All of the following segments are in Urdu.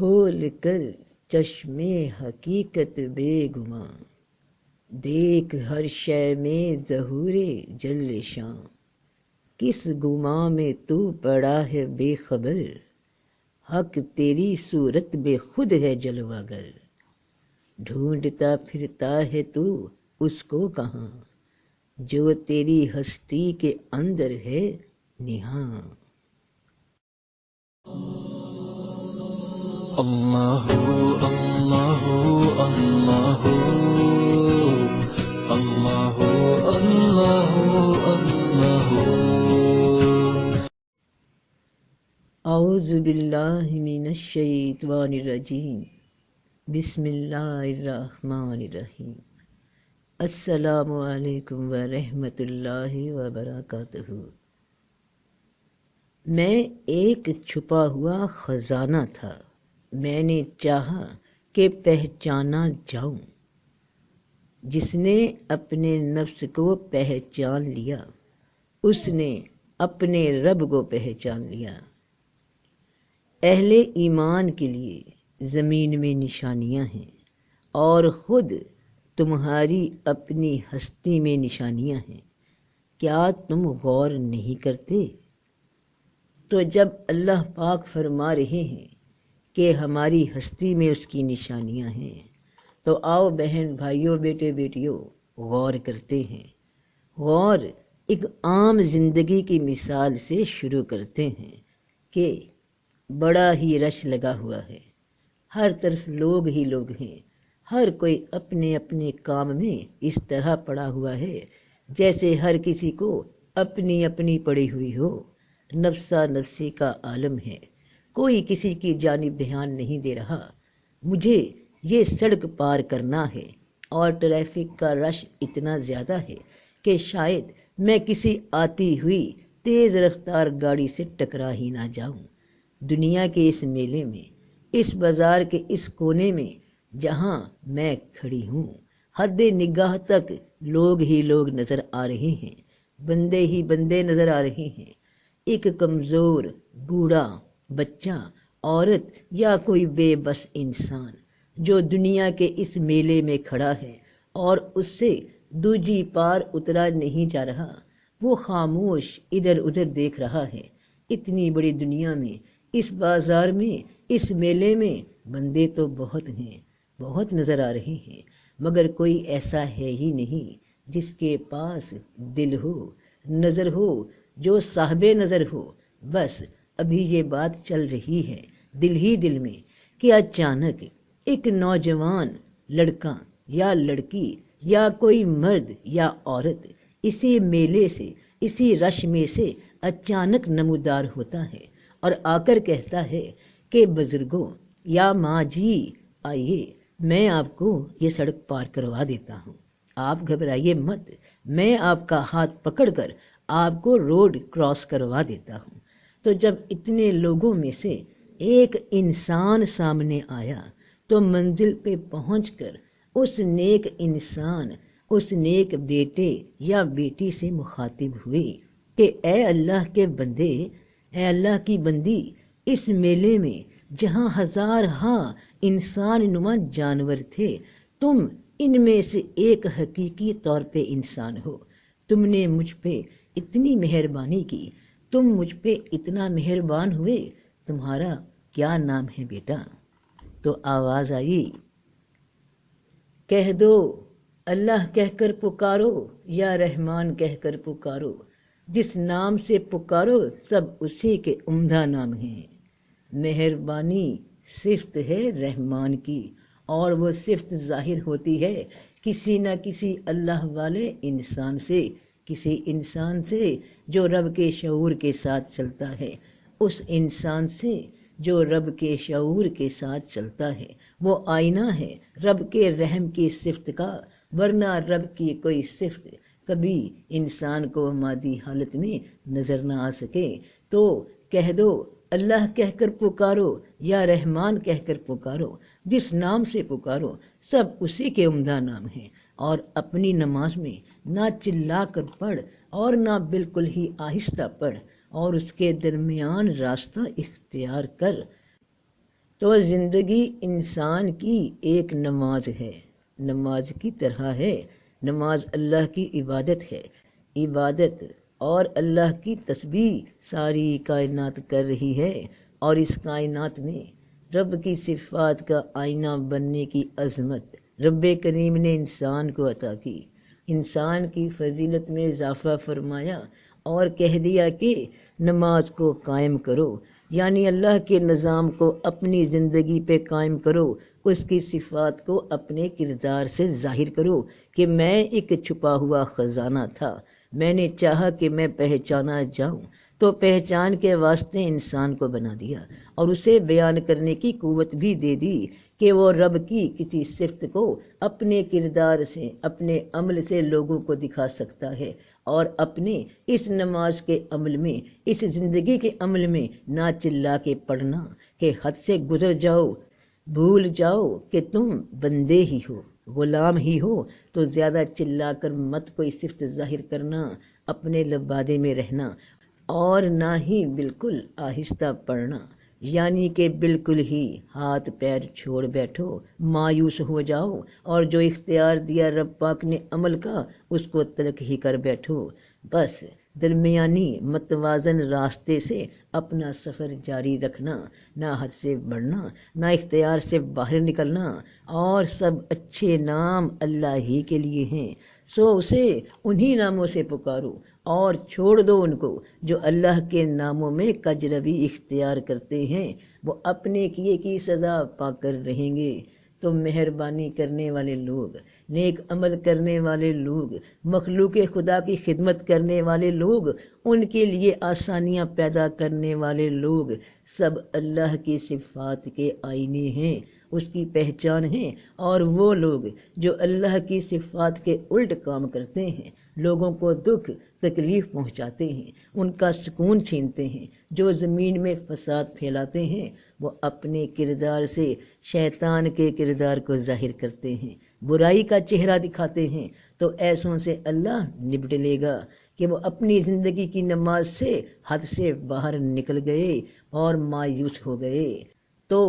کھول کر چشمے حقیقت بے گماں، دیکھ ہر شے میں ظہور جل شاں، کس گماں میں تو پڑا ہے بے خبر، حق تیری صورت بے خود ہے جلوہ گر، ڈھونڈتا پھرتا ہے تو اس کو کہاں، جو تیری ہستی کے اندر ہے نہاں۔ اللہ اللہ اللہ اللہ اللہ اللہ۔ اعوذ باللہ من الشیطان الرجیم، بسم اللہ الرحمن الرحیم۔ السلام علیکم ورحمۃ اللہ وبرکاتہ۔ میں ایک چھپا ہوا خزانہ تھا، میں نے چاہا کہ پہچانا جاؤں، جس نے اپنے نفس کو پہچان لیا اس نے اپنے رب کو پہچان لیا۔ اہل ایمان کے لیے زمین میں نشانیاں ہیں اور خود تمہاری اپنی ہستی میں نشانیاں ہیں، کیا تم غور نہیں کرتے؟ تو جب اللہ پاک فرما رہے ہیں کہ ہماری ہستی میں اس کی نشانیاں ہیں، تو آؤ بہن بھائیوں بیٹے بیٹیوں غور کرتے ہیں۔ غور ایک عام زندگی کی مثال سے شروع کرتے ہیں کہ بڑا ہی رش لگا ہوا ہے، ہر طرف لوگ ہی لوگ ہیں، ہر کوئی اپنے اپنے کام میں اس طرح پڑا ہوا ہے جیسے ہر کسی کو اپنی اپنی پڑی ہوئی ہو، نفسا نفسی کا عالم ہے، کوئی کسی کی جانب دھیان نہیں دے رہا۔ مجھے یہ سڑک پار کرنا ہے اور ٹریفک کا رش اتنا زیادہ ہے کہ شاید میں کسی آتی ہوئی تیز رفتار گاڑی سے ٹکرا ہی نہ جاؤں۔ دنیا کے اس میلے میں، اس بازار کے اس کونے میں جہاں میں کھڑی ہوں، حد نگاہ تک لوگ ہی لوگ نظر آ رہے ہیں، بندے ہی بندے نظر آ رہے ہیں۔ ایک کمزور، بوڑھا، بچہ، عورت یا کوئی بے بس انسان جو دنیا کے اس میلے میں کھڑا ہے اور اس سے دوجی پار اترا نہیں جا رہا، وہ خاموش ادھر ادھر دیکھ رہا ہے۔ اتنی بڑی دنیا میں، اس بازار میں، اس میلے میں بندے تو بہت ہیں، بہت نظر آ رہے ہیں، مگر کوئی ایسا ہے ہی نہیں جس کے پاس دل ہو، نظر ہو، جو صاحب نظر ہو۔ بس ابھی یہ بات چل رہی ہے دل ہی دل میں کہ اچانک ایک نوجوان لڑکا یا لڑکی یا کوئی مرد یا عورت اسی میلے سے، اسی رش میں سے اچانک نمودار ہوتا ہے اور آ کر کہتا ہے کہ بزرگوں یا ماں جی آئیے، میں آپ کو یہ سڑک پار کروا دیتا ہوں، آپ گھبرائیے مت، میں آپ کا ہاتھ پکڑ کر آپ کو روڈ کراس کروا دیتا ہوں۔ تو جب اتنے لوگوں میں سے ایک انسان سامنے آیا تو منزل پہ پہنچ کر اس نیک انسان، اس نیک بیٹے یا بیٹی سے مخاطب ہوئے کہ اے اللہ کے بندے، اے اللہ کی بندی، اس میلے میں جہاں ہزار ہاں انسان نما جانور تھے، تم ان میں سے ایک حقیقی طور پہ انسان ہو، تم نے مجھ پہ اتنی مہربانی کی، تم مجھ پہ اتنا مہربان ہوئے، تمہارا کیا نام ہے بیٹا؟ تو آواز آئی، کہہ دو اللہ کہہ کر پکارو یا رحمان کہہ کر پکارو، جس نام سے پکارو سب اسی کے عمدہ نام ہیں۔ مہربانی صفت ہے رحمان کی، اور وہ صفت ظاہر ہوتی ہے کسی نہ کسی اللہ والے انسان سے، کسی انسان سے جو رب کے شعور کے ساتھ چلتا ہے، اس انسان سے جو رب کے شعور کے ساتھ چلتا ہے۔ وہ آئینہ ہے رب کے رحم کی صفت کا، ورنہ رب کی کوئی صفت کبھی انسان کو مادی حالت میں نظر نہ آ سکے۔ تو کہہ دو اللہ کہہ کر پکارو یا رحمان کہہ کر پکارو، جس نام سے پکارو سب اسی کے عمدہ نام ہیں، اور اپنی نماز میں نہ چلا کر پڑھ اور نہ بالکل ہی آہستہ پڑھ، اور اس کے درمیان راستہ اختیار کر۔ تو زندگی انسان کی ایک نماز ہے، نماز کی طرح ہے۔ نماز اللہ کی عبادت ہے، عبادت اور اللہ کی تسبیح ساری کائنات کر رہی ہے، اور اس کائنات میں رب کی صفات کا آئینہ بننے کی عظمت رب کریم نے انسان کو عطا کی۔ انسان کی فضیلت میں اضافہ فرمایا اور کہہ دیا کہ نماز کو قائم کرو، یعنی اللہ کے نظام کو اپنی زندگی پہ قائم کرو، اس کی صفات کو اپنے کردار سے ظاہر کرو کہ میں ایک چھپا ہوا خزانہ تھا، میں نے چاہا کہ میں پہچانا جاؤں، تو پہچان کے واسطے انسان کو بنا دیا اور اسے بیان کرنے کی قوت بھی دے دی کہ وہ رب کی کسی صفت کو اپنے کردار سے، اپنے عمل سے لوگوں کو دکھا سکتا ہے، اور اپنے اس نماز کے عمل میں، اس زندگی کے عمل میں نہ چلا کے پڑھنا کہ حد سے گزر جاؤ، بھول جاؤ کہ تم بندے ہی ہو، غلام ہی ہو، تو زیادہ چلا کر مت کوئی صفت ظاہر کرنا، اپنے لبادے میں رہنا، اور نہ ہی بالکل آہستہ پڑھنا، یعنی کہ بالکل ہی ہاتھ پیر چھوڑ بیٹھو، مایوس ہو جاؤ، اور جو اختیار دیا رب پاک نے عمل کا اس کو ترک ہی کر بیٹھو۔ بس درمیانی متوازن راستے سے اپنا سفر جاری رکھنا، نہ حد سے بڑھنا، نہ اختیار سے باہر نکلنا، اور سب اچھے نام اللہ ہی کے لیے ہیں، سو اسے انہی ناموں سے پکارو اور چھوڑ دو ان کو جو اللہ کے ناموں میں کجروی اختیار کرتے ہیں، وہ اپنے کیے کی سزا پا کر رہیں گے۔ تو مہربانی کرنے والے لوگ، نیک عمل کرنے والے لوگ، مخلوق خدا کی خدمت کرنے والے لوگ، ان کے لیے آسانیاں پیدا کرنے والے لوگ، سب اللہ کی صفات کے آئینے ہیں، اس کی پہچان ہیں، اور وہ لوگ جو اللہ کی صفات کے الٹ کام کرتے ہیں، لوگوں کو دکھ تکلیف پہنچاتے ہیں، ان کا سکون چھینتے ہیں، جو زمین میں فساد پھیلاتے ہیں، وہ اپنے کردار سے شیطان کے کردار کو ظاہر کرتے ہیں، برائی کا چہرہ دکھاتے ہیں، تو ایسوں سے اللہ نپٹ لے گا کہ وہ اپنی زندگی کی نماز سے حد سے باہر نکل گئے اور مایوس ہو گئے۔ تو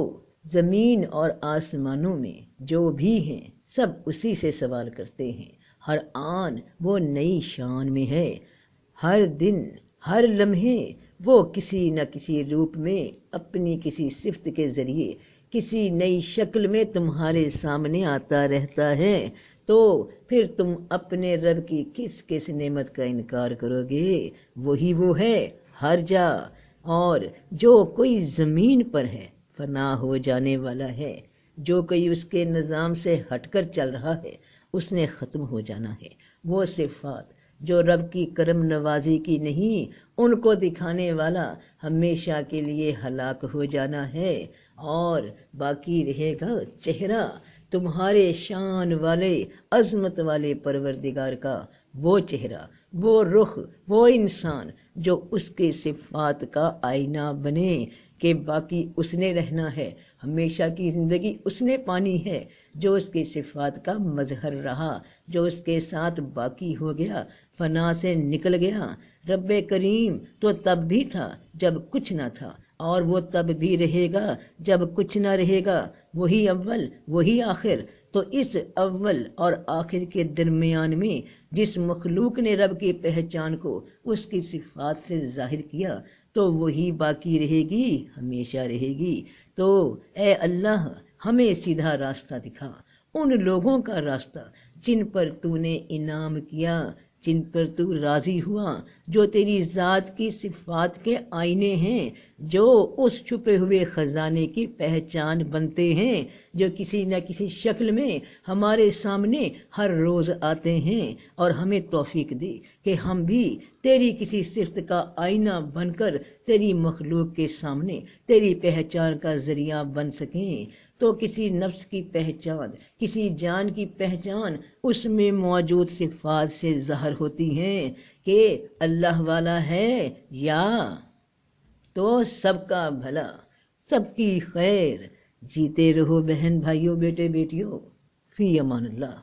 زمین اور آسمانوں میں جو بھی ہیں سب اسی سے سوال کرتے ہیں، ہر آن وہ نئی شان میں ہے، ہر دن ہر لمحے وہ کسی نہ کسی روپ میں اپنی کسی صفت کے ذریعے کسی نئی شکل میں تمہارے سامنے آتا رہتا ہے، تو پھر تم اپنے رب کی کس کس نعمت کا انکار کرو گے؟ وہی وہ ہے ہر جا، اور جو کوئی زمین پر ہے فنا ہو جانے والا ہے، جو کوئی اس کے نظام سے ہٹ کر چل رہا ہے اس نے ختم ہو جانا ہے۔ وہ صفات جو رب کی کرم نوازی کی نہیں، ان کو دکھانے والا ہمیشہ کے لیے ہلاک ہو جانا ہے، اور باقی رہے گا چہرہ تمہارے شان والے عظمت والے پروردگار کا، وہ چہرہ، وہ رخ، وہ انسان جو اس کے صفات کا آئینہ بنے کہ باقی اس نے رہنا ہے، ہمیشہ کی زندگی اس نے پانی ہے، جو اس کی صفات کا مظہر رہا، جو اس کے ساتھ باقی ہو گیا، فنا سے نکل گیا۔ رب کریم تو تب بھی تھا جب کچھ نہ تھا، اور وہ تب بھی رہے گا جب کچھ نہ رہے گا، وہی اول وہی آخر۔ تو اس اول اور آخر کے درمیان میں جس مخلوق نے رب کی پہچان کو اس کی صفات سے ظاہر کیا، تو وہی باقی رہے گی، ہمیشہ رہے گی۔ تو اے اللہ ہمیں سیدھا راستہ دکھا، ان لوگوں کا راستہ جن پر تو نے انعام کیا، جن پر تو راضی ہوا، جو تیری ذات کی صفات کے آئینے ہیں، جو اس چھپے ہوئے خزانے کی پہچان بنتے ہیں، جو کسی نہ کسی شکل میں ہمارے سامنے ہر روز آتے ہیں، اور ہمیں توفیق دے کہ ہم بھی تیری کسی صفت کا آئینہ بن کر تیری مخلوق کے سامنے تیری پہچان کا ذریعہ بن سکیں۔ تو کسی نفس کی پہچان، کسی جان کی پہچان اس میں موجود صفات سے ظاہر ہوتی ہیں کہ اللہ والا ہے، یا تو سب کا بھلا، سب کی خیر۔ جیتے رہو بہن بھائیوں، بیٹے بیٹیوں، فی امان اللہ۔